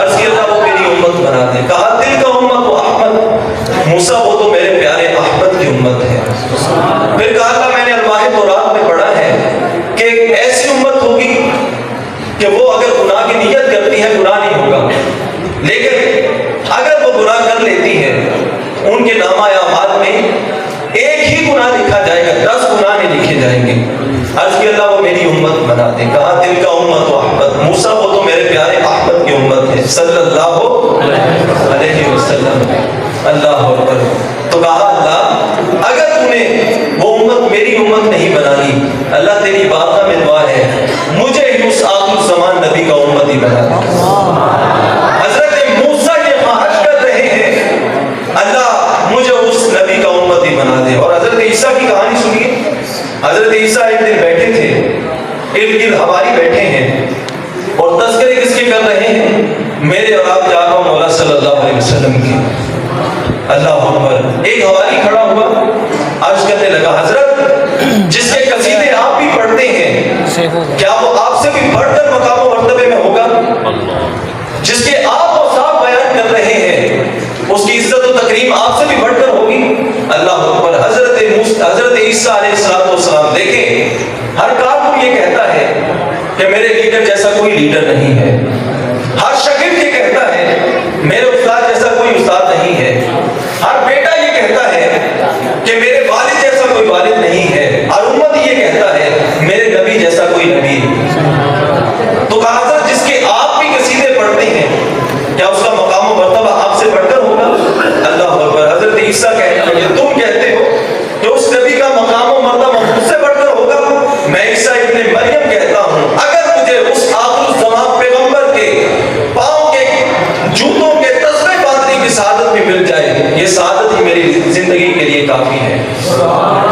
عرض کی, اللہ وہ میری امت بنا دے. کہا, دل کا امت و احمد. موسیٰ وہ تو میرے پیارے احمد کی امت ہے. پھر کہا, اللہ میں نے الواح تورات میں پڑھا ہے کہ ایک ایسی امت ہوگی کہ وہ اگر گناہ کی نیت کرتی ہے گناہ نہیں ہوگا, لیکن اگر وہ گناہ کر لیتی ہے ان کے نامہ اعمال میں ایک ہی گناہ لکھا جائے گا, 10 گناہ نہیں لکھے جائیں گے. عرض کی, اللہ وہ میری امت بنا دے. کہا, دل کا امت و احمد. موسیٰ وہ تو میرے پیارے احمد کی امت ہے صلی اللہ علیہ وسلم. اللہ اکبر. تو کہا, اللہ اگر تو نے وہ امت میری امت نہیں بنانی, اللہ تیری بارگاہ میں دعا ہے مجھے اس آخر زمان نبی کا امتی بنا دے. حضرت ارد گرد ہماری بیٹھے ہیں اور تذکرے کس کے کر رہے ہیں؟ میرے اور آپ کے آقا مولا صلی اللہ علیہ وسلم کی۔ اللہ اکبر۔ ایک حوالی کھڑا ہوا، عرض کرنے لگا حضرت جس کے قصیدے آپ بھی پڑھتے ہیں کیا وہ آپ سے بھی بڑھ کر مقام و مرتبے میں ہوگا؟ جس کے آپ اوصاف بیان کر رہے ہیں اس کی عزت و تکریم آپ سے بھی بڑھ کر ہوگی؟ اللہ اکبر۔ حضرت عیسیٰ علیہ السلام دیکھیں، ہر کافر یہ کہتا ہے کہ میرے لیڈر جیسا کوئی لیڈر نہیں ہے، ہر شاگرد یہ کہتا ہے میرے استاد جیسا کوئی استاد نہیں ہے، ہر بیٹا یہ کہتا ہے کہ میرے والد جیسا کوئی والد نہیں ہے، ہر امت یہ کہتا ہے میرے نبی جیسا کوئی نبی۔ تو کہا حضرت جس کے آپ بھی قصیدے پڑھتے ہیں کیا اس کا مقام و مرتبہ آپ سے بڑھ کر ہوگا؟ اللہ اکبر۔ حضرت عیسیٰ کہتے ہیں تم کہتے ہو کہ اس نبی کا مقام و مرتبہ مجھ سے بڑھ کر ہوگا، میں عیسیٰ ابن مریم کہتا ہوں اگر مجھے اس آخر الزمان پیغمبر کے پاؤں کے جوتوں کے تسبیح باندھنے کی سعادت بھی مل جائے، یہ سعادت ہی میری زندگی کے لیے کافی ہے۔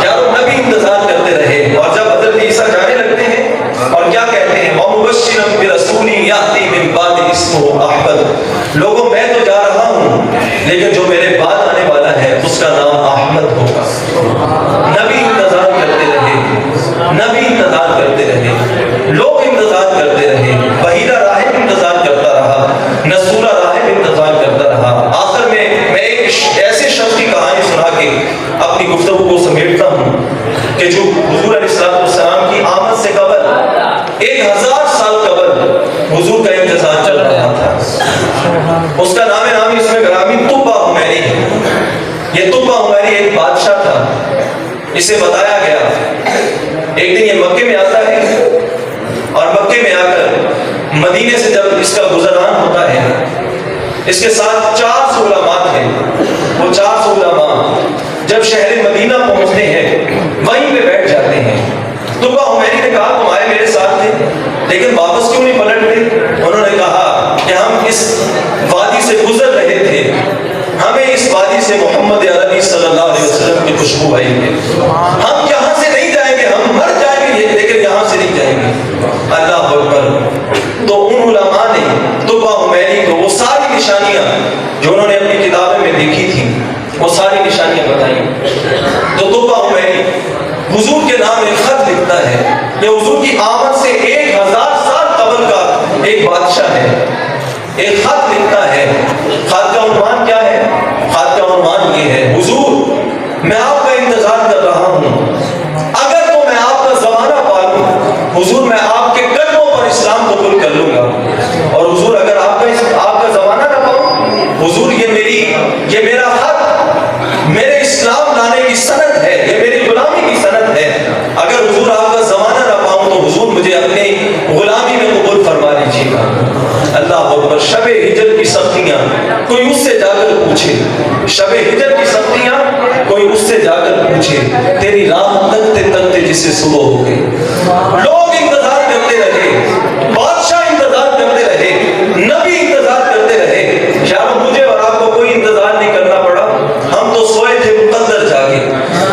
یارو نبی انتظار کرتے رہے، اور جب حضرت عیسیٰ جانے لگتے ہیں اور کیا کہتے ہیں وَمُبَشِّرًا بِرَسُولٍ يَأْتِي مِن بَعْدِهِ اسْمُهُ أَحْمَدُ، لوگوں میں تو جا رہا ہوں لیکن جو میرے بعد آنے والا ہے اس کا نام احمد ہوگا۔ نبی انتظار کرتے رہے، نبی انتظار کرتے رہے، لوگ انتظار کرتے رہے، بحیرہ راہب انتظار کرتا رہا، نصورہ راہب انتظار کرتا رہا۔ آخر میں ایک ایسے شخص کی کہانی سنا کے اپنی گفتگو کو سمیٹتا ہوں کہ جو حضور علیہ السلام کی آمد سے قبل 1000 سال قبل حضور کا انتظار چل رہا تھا۔ اس کا نام نامی اس میں گرامی طبہ حمیری ہے۔ یہ طبہ حمیری ایک بادشاہ تھا، اسے بتایا گیا ایک دن یہ مکے میں آتا ہے اور مکے میں آ کر مدینے سے جب اس کا گزران ہوتا ہے اس کے ساتھ 400 علماء تھے، وہ 400 علماء جب شہر مدینہ پہنچتے ہیں وہیں پہ بیٹھ جاتے ہیں۔ طبہ حمیری نے کہا تم آئے میرے ساتھ تھے لیکن واپس کیوں نہیں پلٹ گئے؟ انہوں نے کہا کہ ہم اس وادی سے گزر رہے تھے، ہمیں اس وادی سے محمد عربی صلی اللہ علیہ وسلم کی خوشبو آئی ہے، ہم یہاں سے نہیں جائیں گے، ہم مر جائیں گے لیکن یہاں سے نہیں جائیں گے۔ اللہ اکبر۔ تو ان علماء نے طبہ حمیری کو وہ ساری نشانیاں جو انہوں نے اپنی کتابیں میں دیکھی تھیں وہ ساری نشانیاں بتائیں۔ تو طبہ حمیری حضور کے نام ایک خط لکھتا ہے، یہ حضور کی آمد سے 1000 سال قبل کا ایک بادشاہ ہے، ایک خط لکھتا ہے۔ خط کا عنوان کیا ہے؟ خط کا عنوان یہ ہے حضور میں آپ کا انتظار کر رہا ہوں، اگر تو میں آپ کا زمانہ پالوں حضور میں آپ کے قدموں پر اسلام قبول کر لوں گا، اور حضور اگر آپ کا زمانہ نہ پاؤں حضور یہ میرا خط میرے اسلام لانے کی سند ہے، یہ میری غلامی کی سند ہے، اگر حضور آپ کا زمانہ نہ پاؤں تو حضور مجھے اپنی غلامی میں قبول فرما لیجیے گا۔ اللہ اکبر۔ شب ہجر کی سختیاں کوئی اس سے جا کر پوچھے، شب ہجر کی سختیاں کوئی اس سے جا کر پوچھے، تیری راہ تکتے تکتے جسے صبح ہو گئی۔ لوگ انتظار کرتے رہے، بادشاہ انتظار کرتے رہے، نبی انتظار کرتے رہے۔ یار مجھے اور آپ کو کوئی انتظار نہیں کرنا پڑا، ہم تو سوئے تھے مقدر جاگے۔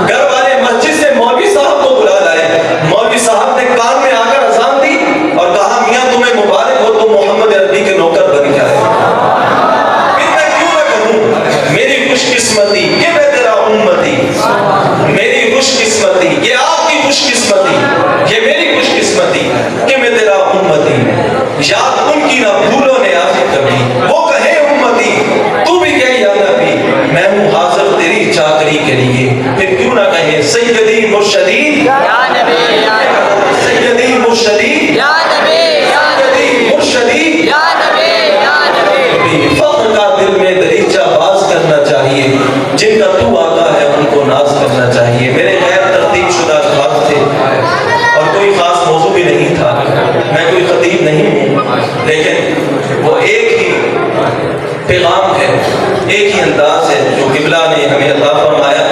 گھر والے مسجد سے مولوی صاحب کو بلا لائے، مولوی صاحب نے کان میں آ کر اذان دی اور کہا میاں تمہیں مبارک ہو، تم محمد عربی کے نوکر بن جائے۔ پھر میں کیوں نہ کہوں میری خوش قسمتی یہ میں تیرا امتی، میری خوش قسمتی یہ آپ کی خوش قسمتی، یہ میری خوش قسمتی کہ میں تیرا امتی۔ یاد ان کی نہ بھولو نے آخر کبھی، وہ کہے امتی تو بھی کہے یا نبی، میں ہوں حاضر تیری چاکری کے لیے، پھر کیوں نہ کہے سیدی مرشدی یا نبی یا نبی، سیدی مرشدی یا نبی یا نبی، مرشدی یا نبی یا نبی۔ فخر کا دل میں دریچہ باز کرنا چاہیے، جن کا تو آقا ہے ان کو ناز کرنا چاہیے۔ میرے غیر ترتیب شدہ الفاظ تھے اور کوئی خاص موضوع بھی نہیں تھا، میں کوئی خطیب نہیں ہوں، لیکن وہ ایک ہی پیغام ہے، ایک ہی انداز ہے جو قبلہ نے ہمیں عطا فرمایا،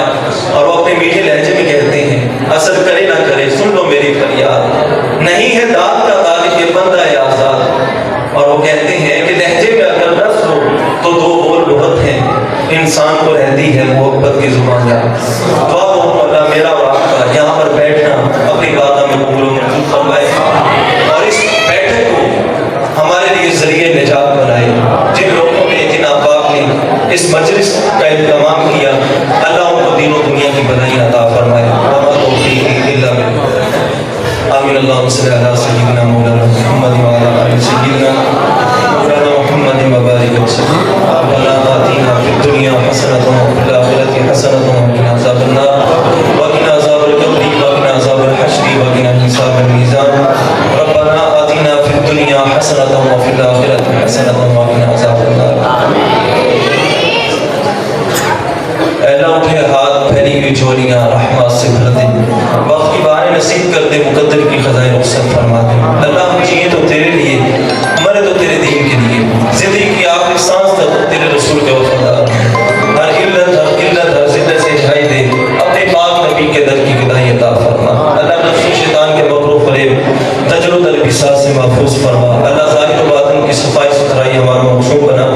اور وہ اپنے میٹھے لہجے میں کہتے ہیں اثر کرے نہ کرے سن لو میری فریاد، نہیں ہے داد کا تاج یہ بندہ ہے آزاد، اور وہ کہتے ہیں کہ لہجے میں اگر رس ہو تو دو بول لغت ہیں، انسان کو رہتی ہے محبت کی زبان یاد۔ دعا اللہ میرا اور آپ کا یہاں پر بیٹھنا اپنی باتوں میں قبول و منظور فرمائے۔ صل علی سیدنا مولانا محمد وعلی آل سیدنا مولانا محمد وبارک وسلم. ربنا آتنا فی الدنیا حسنۃ وفی الآخرۃ حسنۃ وقنا عذاب النار وقنا عذاب القبر وقنا عذاب الحشر وقنا حساب المیزان. ربنا آتنا فی الدنیا حسنۃ وفی الآخرۃ حسنۃ وقنا عذاب النار. اللہ اٹھے ہاتھ پھیلی ہوئی جھولیاں رحمت سے بھر دے, وقت کی باریں نصیب کر دے, مقدر کی خزائیں رخصت فرما دے. اللہ ہم جیے تو تیرے لیے, مرے تو تیرے دین کے لیے, زندگی کی آخری سانس تک تیرے رسول کے وفادار. ہر علت ہر ذلت سے رہائی دے, اپنے پاک نبی کے در کی گدائی عطا فرما. اللہ نفس و شیطان کے مکر و فریب تجر و تلبیسات سے محفوظ فرما. اللہ ظاہر و باطن کی صفائی ستھرائی ہمارا مخشوع بنا.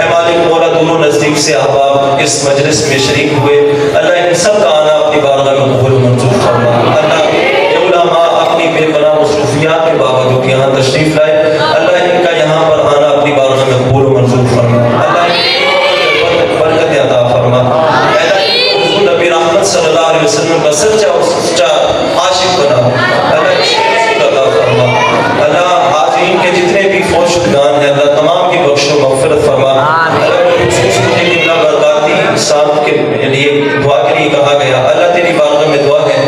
اے مالک مولا دور و نزدیک سے احباب اس مجلس میں شریک ہوئے, اللہ ان سب کا آنا اپنی بارگاہ میں قبول و منظور فرما. اللہ یہ علماء اپنی بے پناہ مصروفیات کے باوجود یہاں تشریف لائے, اللہ ان کا یہاں پر آنا اپنی بارگاہ میں قبول و منظور فرما. اللہ برکت عطا فرما. اللہ نبی رحمت صلی اللہ علیہ وسلم کا سچا عاشق بنا. اللہ عشق عطا فرما. اللہ حاضرین کے جتنے بھی فوج شدگان ہیں اللہ تمام کی بخش و مغفرت فرما. ساتھ کے لیے دعا کے لیے کہا گیا, اللہ تیری بارگاہ میں دعا ہے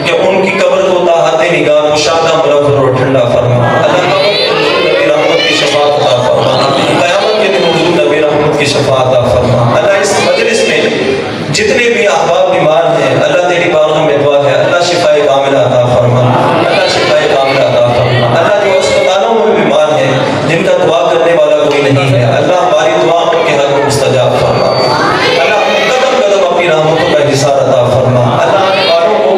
کہ ان کی قبر کو تاحت نگاہ کشادہ منور اور ٹھنڈا فرما. اللہ نبی رحمت کی شفاعت عطا فرما. قیامت کے دن حضور نبی رحمت کی شفاعت عطا فرما. اللہ اس مجلس میں جتنے بھی احباب بیمار ہیں اللہ تیری بارگاہ میں دعا ہے, اللہ شفائے کاملہ عطا فرما. اللہ شفائے کاملہ عطا فرما. اللہ جو اسپتالوں میں بیمار ہیں جن کا دعا کرنے والا کوئی نہیں ہے, اللہ ہماری دعا ان کے حق میں مستجاب فرما. رحمتوں کا انحصار عطا فرما. اللہ نے والوں کو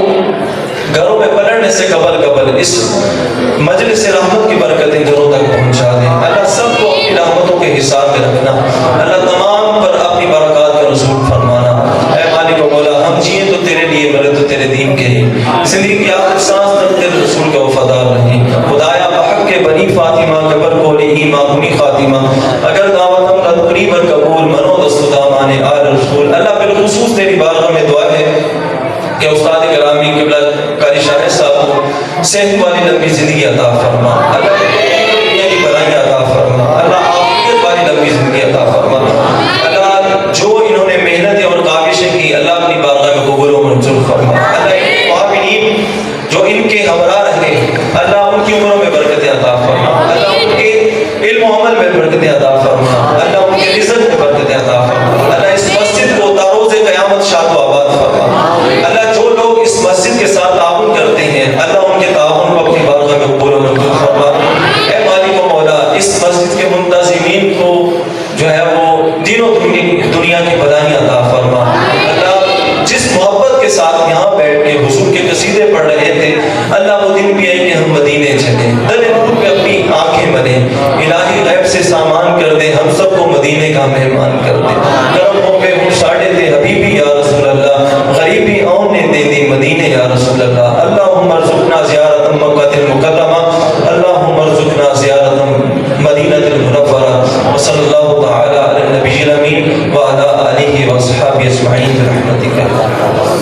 گھروں میں پلٹنے سے قبل اس مجلس رحمت کی برکتیں گھروں تک پہنچا دیں. اللہ سب کو اپنی رحمتوں کے حساب میں رکھنا. اللہ تمام پر اپنی برکات کا نزول فرمانا. اے مالک و مولا ہم جیے تو تیرے لیے, مرے تو تیرے دین کے لیے, زندگی کی آخر سانس تک تیرے رسول کے وفادار رہیں. خدایا بحق کے بنی فاطمہ قبر کو ایما بنی فاطمہ اگر دعوت ہم قریب قبول منو دست دامان آل رسول. اللہ بالخصوص تیری بارگاہ میں دعا ہے کہ استاد گرامی قبلہ قاری شاہ صاحب کو صحت والی لمبی زندگی عطا فرما. اللہ دنیا کی بھلائیاں عطا فرما. اللہ عافیت والی لمبی زندگی عطا فرما. اللہ جو انہوں نے محنتیں اور کاوشیں کی اللہ اپنی بارگاہ میں قبول و منظور فرما. اللہ معاونین جو ان کے ہمراہ رہے اللہ ان کی عمروں میں برکتیں عطا فرما. اللہ ان کے علم و عمل میں برکتیں عطا فرما. اللہ ان کے رزق میں برکتیں عطا فرما. اللہ اس مسجد کو تاروز قیامت شاد و آباد فرما. اللہ جو لوگ اس مسجد کے ساتھ تعاون کرتے ہیں اللہ ان کے تعاون کو اپنی بارگاہ میں قبول و منظور فرما. اے مالک و مولا اس مسجد کے منتظمین کو جو ہے وہ دین و دنیا کی بھلائیاں عطا فرما. اللہ جس محبت کے ساتھ یہاں بیٹھ کے حضور کے قصیدے پڑھ رہے تھے اللہ وہ دن بھی آئی کہ ہم مدینے چلیں, دل نور پہ اپنی آنکھیں بنیں. الہی غیب سے سامان کر دے, ہم سب کو مدینے کا مہمان کر دے. کرم ہو پہ ہم ساڑے دے حبیبی یا رسول اللہ, غریبی آن نے دے دی مدینے یا رسول اللہ. اللہم ارزقنا زیارت مکہ المکرمہ, اللہم ارزقنا زیارت مدینہ المنورہ. وصلی اللہ تعالی علی النبی الامین وعلی آلہ واصحابہ اجمعین برحمتک.